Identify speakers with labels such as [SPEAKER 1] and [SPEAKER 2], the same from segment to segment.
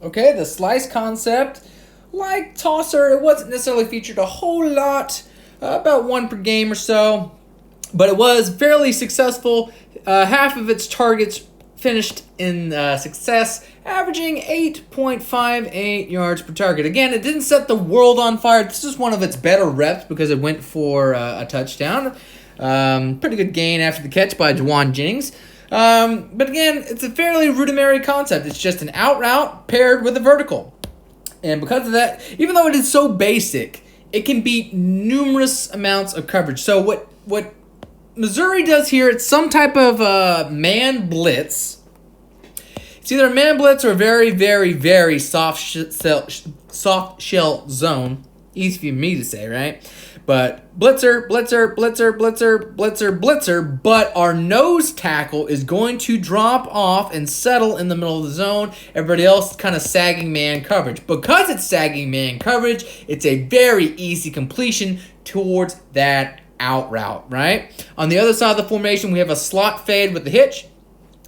[SPEAKER 1] Okay, the slice concept, like tosser, it wasn't necessarily featured a whole lot, about one per game or so, but it was fairly successful. Half of its targets finished in success, averaging 8.58 yards per target. Again, it didn't set the world on fire. This is one of its better reps because it went for a touchdown. Pretty good gain after the catch by Juwan Jennings. But again, it's a fairly rudimentary concept. It's just an out route paired with a vertical. And because of that, even though it is so basic, it can beat numerous amounts of coverage. So what Missouri does here, it's some type of man blitz. It's either a man blitz or a very, very, very soft shell zone. Easy for me to say, right? But blitzer, but our nose tackle is going to drop off and settle in the middle of the zone. Everybody else kind of sagging man coverage. Because it's sagging man coverage, it's a very easy completion towards that out route, right? On the other side of the formation, we have a slot fade with the hitch.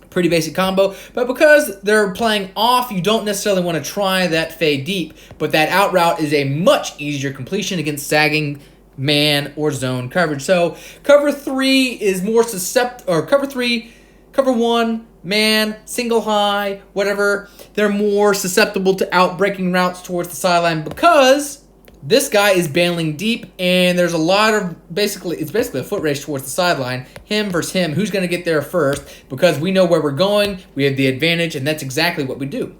[SPEAKER 1] Pretty basic combo, but because they're playing off, you don't necessarily want to try that fade deep, but that out route is a much easier completion against sagging man or zone coverage. So cover 3 is more susceptible, or cover 1, man, single high, whatever, they're more susceptible to out-breaking routes towards the sideline because this guy is bailing deep, and there's a lot of it's basically a foot race towards the sideline. Him versus him. Who's going to get there first? Because we know where we're going. We have the advantage, and that's exactly what we do.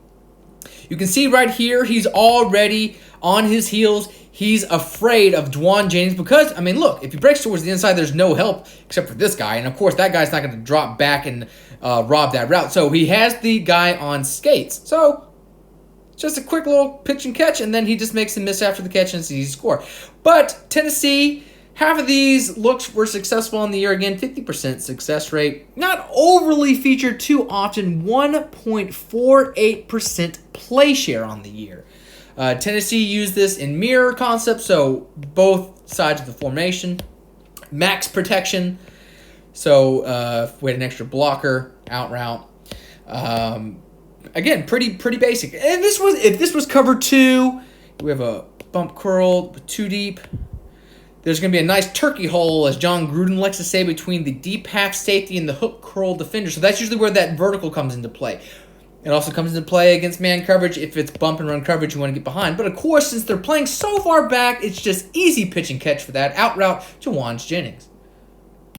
[SPEAKER 1] You can see right here, he's already on his heels. He's afraid of Juwan Jennings because, I mean, look, if he breaks towards the inside, there's no help except for this guy. And, of course, that guy's not going to drop back and rob that route. So he has the guy on skates. So just a quick little pitch and catch, and then he just makes a miss after the catch and it's an easy score. But Tennessee, half of these looks were successful in the year. Again, 50% success rate. Not overly featured too often. 1.48% play share on the year. Tennessee used this in mirror concept, so both sides of the formation. Max protection, so if we had an extra blocker, out route. Again, pretty basic. And if this was cover 2, we have a bump curl too deep. There's going to be a nice turkey hole, as John Gruden likes to say, between the deep half safety and the hook curl defender. So that's usually where that vertical comes into play. It also comes into play against man coverage. If it's bump and run coverage, you want to get behind. But of course, since they're playing so far back, it's just easy pitch and catch for that out route to Juwan Jennings.